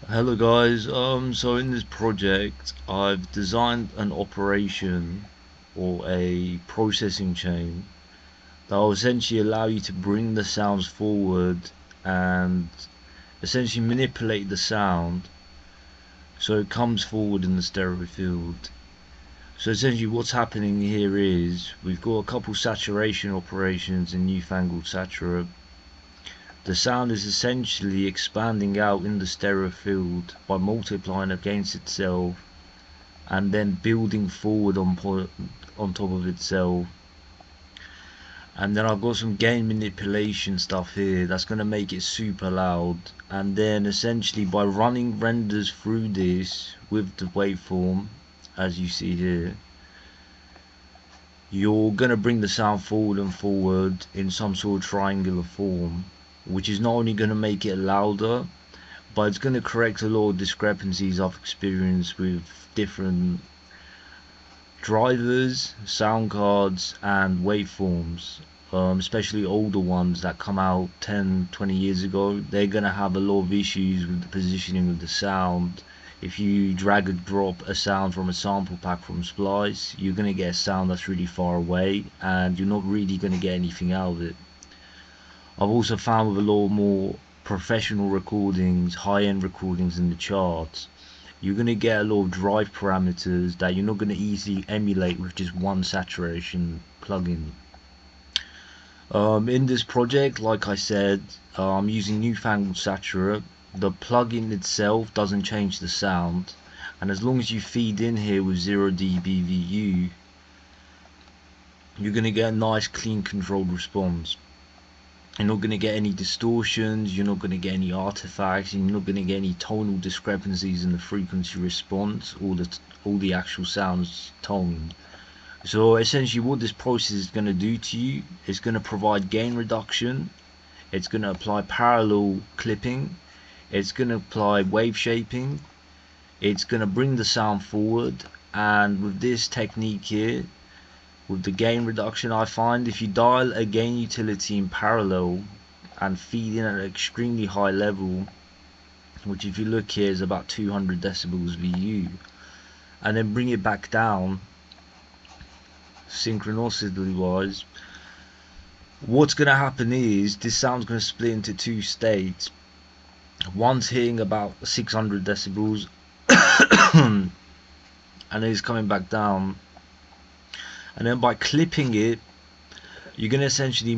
Hello guys, so in this project I've designed an operation or a processing chain that will essentially allow you to bring the sounds forward and essentially manipulate the sound so it comes forward in the stereo field. So essentially what's happening here is we've got a couple saturation operations in NEWFANGLED SATURATE. The sound is essentially expanding out in the stereo field by multiplying against itself and then building forward on top of itself. And then I've got some gain manipulation stuff here that's going to make it super loud. And then essentially by running renders through this with the waveform, as you see here, you're going to bring the sound forward and forward in some sort of triangular form, which is not only going to make it louder, but it's going to correct a lot of discrepancies I've experienced with different drivers, sound cards and waveforms, especially older ones that come out 10-20 years ago. They're going to have a lot of issues with the positioning of the sound. If you drag and drop a sound from a sample pack from Splice, you're going to get a sound that's really far away and you're not really going to get anything out of it. I've also found with a lot more professional recordings, high-end recordings in the charts, you're going to get a lot of drive parameters that you're not going to easily emulate with just one saturation plugin. In this project, like I said, I'm using NEWFANGLED SATURATE. The plugin itself doesn't change the sound, and as long as you feed in here with 0 dB VU, you're going to get a nice clean controlled response. You're not going to get any distortions, you're not going to get any artifacts, and you're not going to get any tonal discrepancies in the frequency response or the actual sounds tone. So essentially what this process is going to do to you is going to provide gain reduction, it's going to apply parallel clipping, it's going to apply wave shaping, it's going to bring the sound forward. And with this technique here, with the gain reduction, I find if you dial a gain utility in parallel and feed in at an extremely high level, which if you look here is about 200 decibels VU, and then bring it back down synchronicity wise, what's going to happen is this sound's going to split into two states. One's hitting about 600 decibels and it's coming back down, and then by clipping it you're going to essentially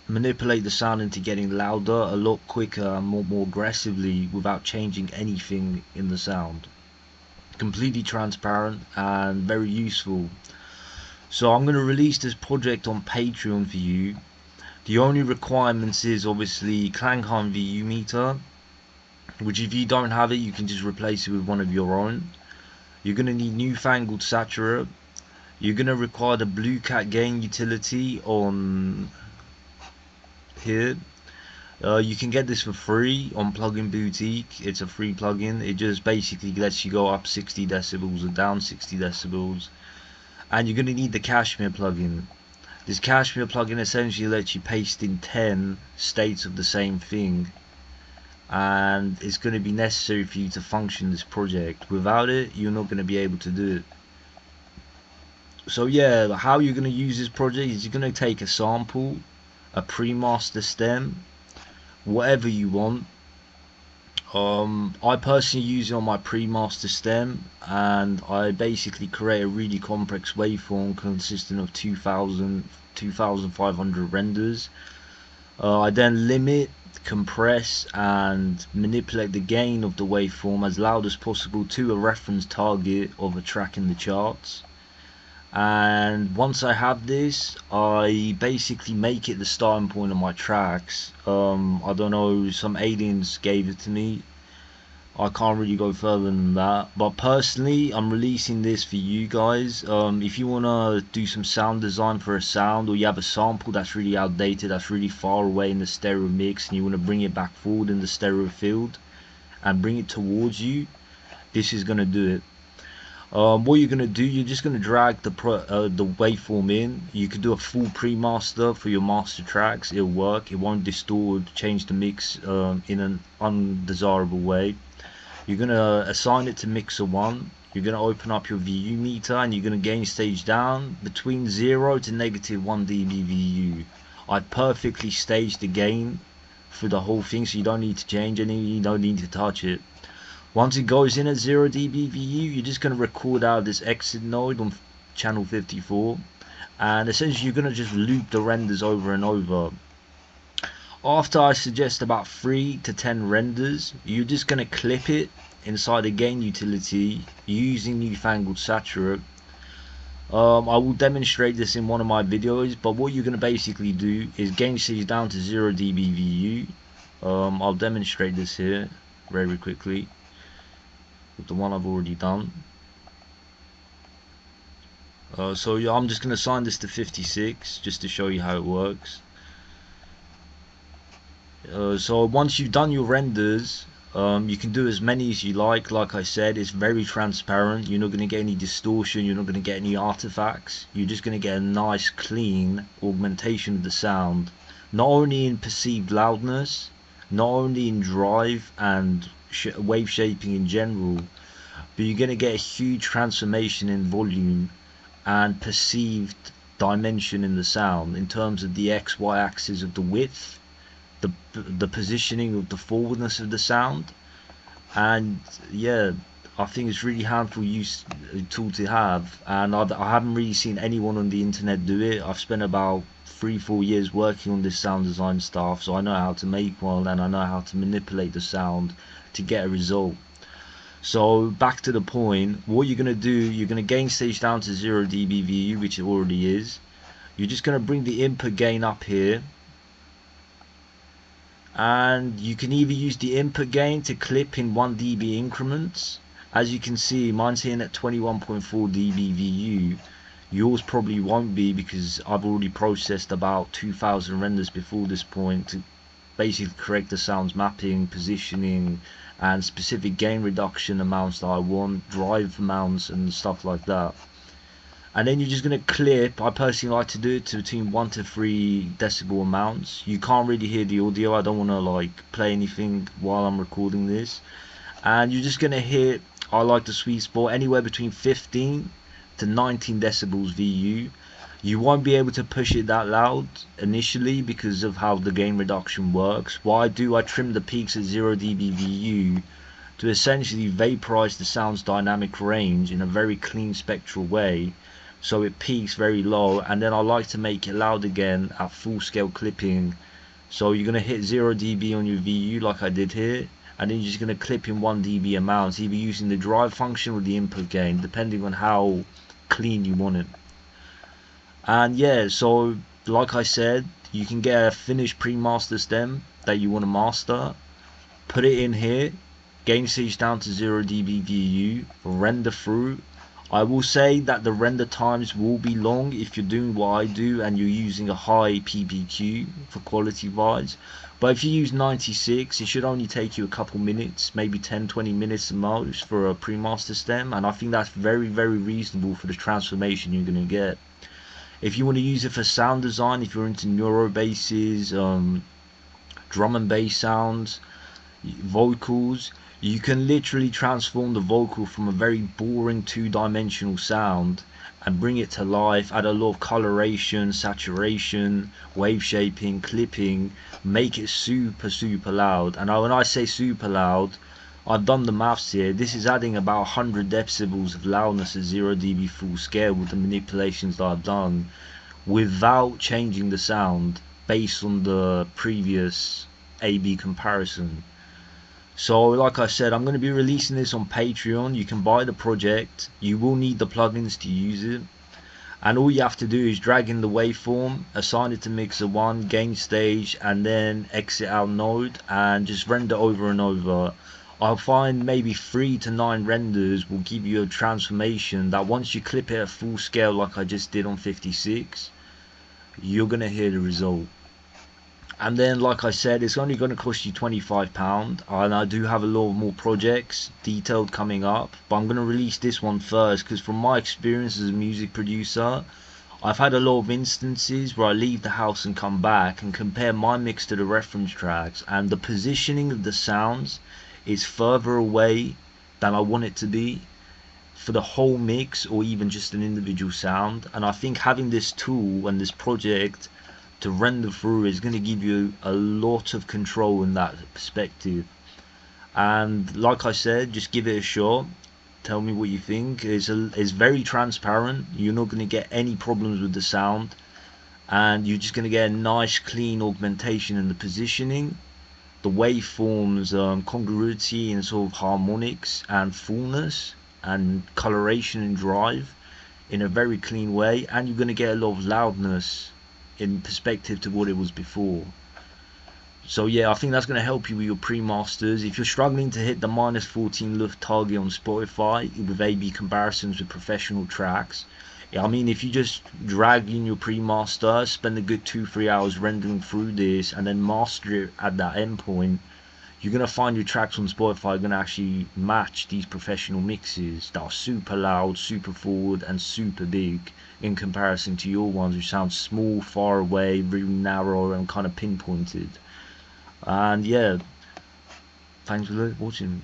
manipulate the sound into getting louder a lot quicker and more aggressively without changing anything in the sound. Completely transparent and very useful. So I'm going to release this project on Patreon for you. The only requirements is obviously KLANGHELM VU meter, which if you don't have it you can just replace it with one of your own. You're going to need NEWFANGLED SATURATE. You're going to require the BLUECAT gain utility on here. You can get this for free on Plugin Boutique. It's a free plugin. It just basically lets you go up 60 decibels or down 60 decibels. And you're going to need the KSHMR plugin. This KSHMR plugin essentially lets you paste in 10 states of the same thing, and it's going to be necessary for you to function this project. Without it you're not going to be able to do it. So yeah, how you're going to use this project is you're going to take a sample, a pre-master stem, whatever you want. I personally use it on my pre-master stem, and I basically create a really complex waveform consisting of 2500 renders. I then limit, compress and manipulate the gain of the waveform as loud as possible to a reference target of a track in the charts. And once I have this, I basically make it the starting point of my tracks. I don't know, some aliens gave it to me. I can't really go further than that, but personally I'm releasing this for you guys. If you want to do some sound design for a sound, or you have a sample that's really outdated, that's really far away in the stereo mix, and you want to bring it back forward in the stereo field and bring it towards you, this is going to do it. What you're going to do, you're just going to drag the waveform in. You can do a full pre-master for your master tracks, it'll work, it won't distort, change the mix in an undesirable way. You're going to assign it to mixer 1. You're going to open up your VU meter and you're going to gain stage down between 0 to -1 dB VU. I perfectly staged the gain for the whole thing, so you don't need to change any, you don't need to touch it. Once it goes in at 0 dB VU, you're just going to record out this exit node on channel 54, and essentially you're going to just loop the renders over and over. After I suggest about 3 to 10 renders, you're just going to clip it inside the gain utility using NEWFANGLED SATURATE. I will demonstrate this in one of my videos, but what you're going to basically do is gain stage down to 0 dB VU. I'll demonstrate this here very quickly with the one I've already done. So yeah, I'm just going to assign this to 56 just to show you how it works. So once you've done your renders, you can do as many as you like. Like I said, it's very transparent. You're not going to get any distortion, you're not going to get any artifacts. You're just going to get a nice clean augmentation of the sound, not only in perceived loudness, not only in drive and wave shaping in general, but you're going to get a huge transformation in volume and perceived dimension in the sound in terms of the XY axis of the width, the positioning of the forwardness of the sound. And yeah, I think it's really handful tool to have, and I haven't really seen anyone on the internet do it. I've spent about 3-4 years working on this sound design stuff, so I know how to make one and I know how to manipulate the sound to get a result. So back to the point, what you're going to do, you're going to gain stage down to 0 dB VU, which it already is. You're just going to bring the input gain up here, and you can either use the input gain to clip in 1 dB increments. As you can see, mine's hitting at 21.4 dB VU. Yours probably won't be, because I've already processed about 2,000 renders before this point to basically correct the sound's mapping, positioning, and specific gain reduction amounts that I want, drive amounts and stuff like that. And then you're just going to clip. I personally like to do it to between 1 to 3 decibel amounts. You can't really hear the audio, I don't want to like play anything while I'm recording this. And you're just going to hit, I like the sweet spot, anywhere between 15 to 19 decibels VU. You won't be able to push it that loud initially because of how the gain reduction works. What I do, I trim the peaks at 0 dB VU to essentially vaporize the sound's dynamic range in a very clean spectral way, so it peaks very low, and then I like to make it loud again at full scale clipping. So you're going to hit 0 dB on your VU like I did here, and then you're just going to clip in 1 dB amounts, either using the drive function or the input gain, depending on how clean you want it. And yeah, so like I said, you can get a finished pre-master stem that you want to master, put it in here, gain stage down to 0 dB VU, render through. I will say that the render times will be long if you're doing what I do and you're using a high PPQ for quality wise, but if you use 96, it should only take you a couple minutes, maybe 10-20 minutes at most for a pre-master stem, and I think that's very reasonable for the transformation you're going to get. If you want to use it for sound design, if you're into neuro basses, drum and bass sounds, vocals, you can literally transform the vocal from a very boring two-dimensional sound and bring it to life, add a lot of coloration, saturation, wave shaping, clipping, make it super loud. And when I say super loud, I've done the maths here. This is adding about 100 decibels of loudness at 0 dB full scale with the manipulations that I've done, without changing the sound based on the previous A/B comparison. So like I said, I'm going to be releasing this on Patreon. You can buy the project, you will need the plugins to use it, and all you have to do is drag in the waveform, assign it to mixer 1, gain stage, and then exit out node, and just render over and over. I'll find maybe 3 to 9 renders will give you a transformation that once you clip it at full scale like I just did on 56, you're going to hear the result. And then like I said, it's only going to cost you £25, and I do have a lot more projects detailed coming up, but I'm going to release this one first because from my experience as a music producer, I've had a lot of instances where I leave the house and come back and compare my mix to the reference tracks, and the positioning of the sounds is further away than I want it to be for the whole mix or even just an individual sound. And I think having this tool and this project to render through is going to give you a lot of control in that perspective. And like I said, just give it a shot. Tell me what you think. It's very transparent. You're not going to get any problems with the sound, and you're just going to get a nice clean augmentation in the positioning, the waveforms, congruity and sort of harmonics and fullness and coloration and drive in a very clean way. And you're going to get a lot of loudness in perspective to what it was before. So yeah, I think that's going to help you with your pre-masters. If you're struggling to hit the -14 Luft target on Spotify with A/B comparisons with professional tracks, I mean, if you just drag in your pre-master, spend a good 2-3 hours rendering through this, and then master it at that endpoint, you're going to find your tracks on Spotify are going to actually match these professional mixes that are super loud, super forward, and super big in comparison to your ones, which sound small, far away, really narrow, and kind of pinpointed. And yeah, thanks for watching.